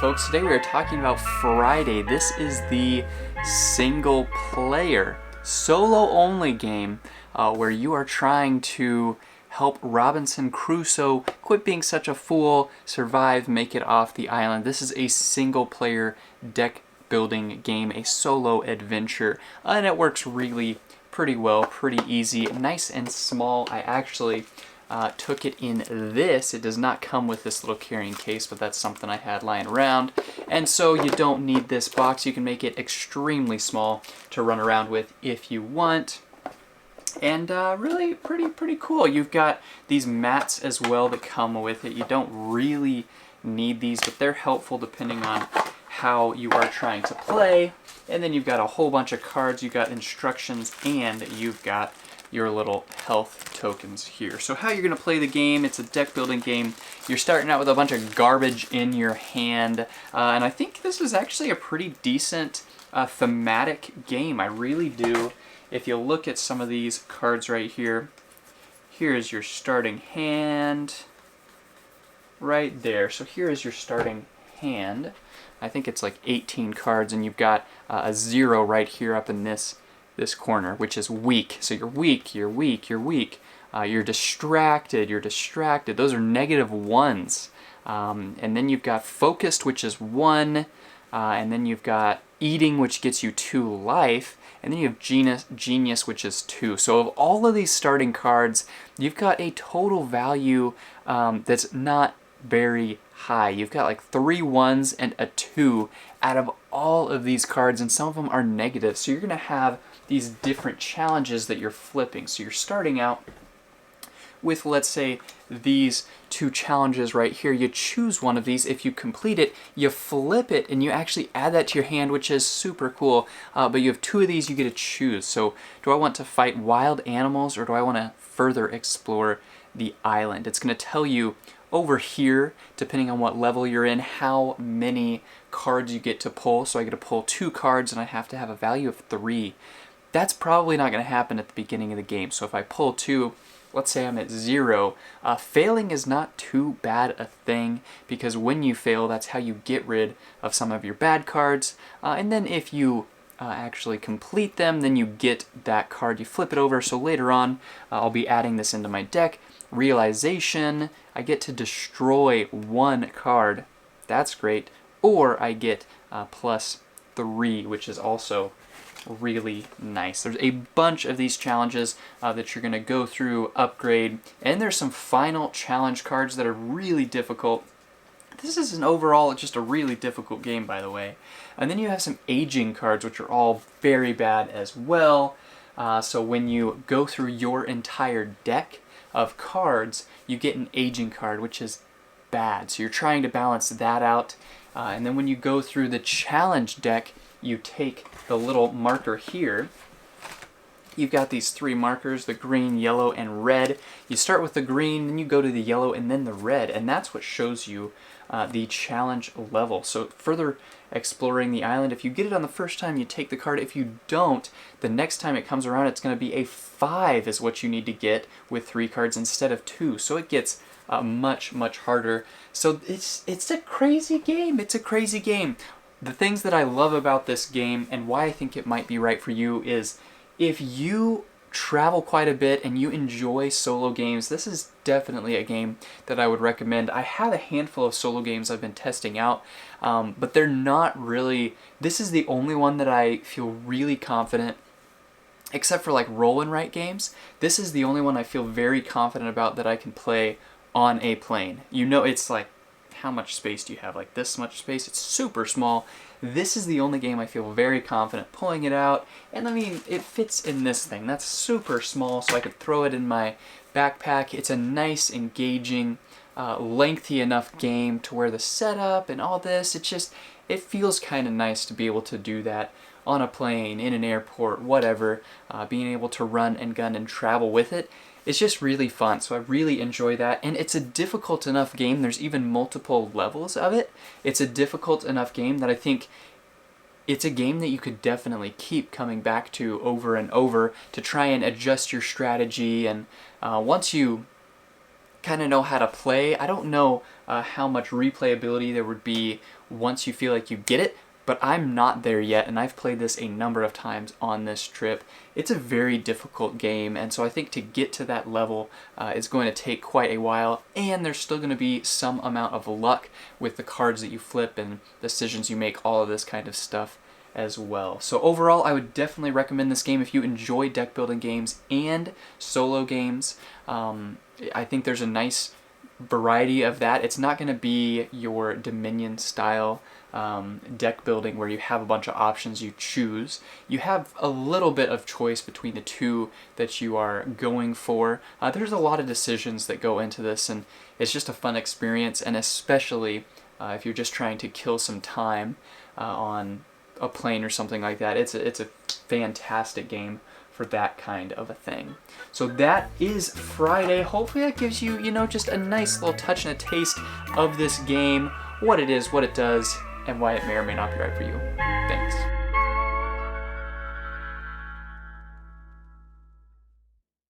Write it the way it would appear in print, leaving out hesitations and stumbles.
folks. Today we are talking about Friday. This is the single player, solo only game where you are trying to help Robinson Crusoe quit being such a fool, survive, make it off the island. This is a single player deck building game, a solo adventure, and it works really pretty well, pretty easy, nice and small. I actually took it in this. It does not come with this little carrying case, but that's something I had lying around. And so you don't need this box. You can make it extremely small to run around with if you want. And really pretty cool. You've got these mats as well that come with it. You don't really need these, but they're helpful depending on how you are trying to play. And then you've got a whole bunch of cards, you've got instructions, and you've got your little health tokens here. So how you're going to play the game, it's a deck building game. You're starting out with a bunch of garbage in your hand, and I think this is actually a pretty decent thematic game. I really do. If you look at some of these cards right here, here's your starting hand right there. So here is your starting hand. I think it's like 18 cards, and you've got a 0 right here up in this corner, which is weak. So you're weak, you're weak, you're weak. You're distracted, you're distracted. Those are -1s. And then you've got focused, which is 1. And then you've got eating, which gets you 2 life. And then you have genius, which is 2. So of all of these starting cards, you've got a total value that's not very high. You've got like 3 1s and a 2 out of all of these cards, and some of them are negative. So you're going to have these different challenges that you're flipping. So you're starting out with, let's say, these 2 challenges right here. You choose one of these. If you complete it, you flip it, and you actually add that to your hand, which is super cool. But you have 2 of these you get to choose. So do I want to fight wild animals, or do I want to further explore the island? It's going to tell you over here, depending on what level you're in, how many cards you get to pull. So I get to pull 2 cards, and I have to have a value of 3. That's probably not going to happen at the beginning of the game. So if I pull 2, let's say I'm at 0, failing is not too bad a thing, because when you fail, that's how you get rid of some of your bad cards. And then if you actually complete them, then you get that card. You flip it over. So later on, I'll be adding this into my deck. Realization, I get to destroy 1 card. That's great. Or I get +3, which is also really nice. There's a bunch of these challenges that you're going to go through, upgrade, and there's some final challenge cards that are really difficult. This is an overall just a really difficult game, by the way. And then you have some aging cards, which are all very bad as well. So when you go through your entire deck of cards, you get an aging card, which is bad. So you're trying to balance that out. And then when you go through the challenge deck, you take the little marker here. You've got these 3 markers, the green, yellow, and red. You start with the green, then you go to the yellow, and then the red, and that's what shows you the challenge level. So further exploring the island, if you get it on the first time, you take the card. If you don't, the next time it comes around, it's going to be a 5 is what you need to get with 3 cards instead of 2. So it gets much harder. So it's a crazy game. It's a crazy game. The things that I love about this game and why I think it might be right for you is if you travel quite a bit and you enjoy solo games, this is definitely a game that I would recommend. I have a handful of solo games I've been testing out, but they're not really... This is the only one that I feel really confident, except for like roll and write games. This is the only one I feel very confident about that I can play on a plane. You know, it's like, how much space do you have? Like this much space? It's super small. This is the only game I feel very confident pulling it out. And I mean, it fits in this thing. That's super small, so I could throw it in my backpack. It's a nice, engaging, lengthy enough game to where the setup and all this, it feels kind of nice to be able to do that on a plane, in an airport, whatever. Being able to run and gun and travel with it. It's just really fun, so I really enjoy that, and it's a difficult enough game. There's even multiple levels of it. It's a difficult enough game that I think it's a game that you could definitely keep coming back to over and over to try and adjust your strategy, and once you kind of know how to play. I don't know how much replayability there would be once you feel like you get it, but I'm not there yet, and I've played this a number of times on this trip. It's a very difficult game, and so I think to get to that level is going to take quite a while, and there's still going to be some amount of luck with the cards that you flip and decisions you make, all of this kind of stuff as well. So overall, I would definitely recommend this game if you enjoy deck building games and solo games. I think there's a nice variety of that. It's not going to be your Dominion style deck building where you have a bunch of options you choose. You have a little bit of choice between the two that you are going for. There's a lot of decisions that go into this, and it's just a fun experience, and especially if you're just trying to kill some time on a plane or something like that. It's a fantastic game for that kind of a thing. So that is Friday. Hopefully that gives you, just a nice little touch and a taste of this game, what it is, what it does, and why it may or may not be right for you. Thanks.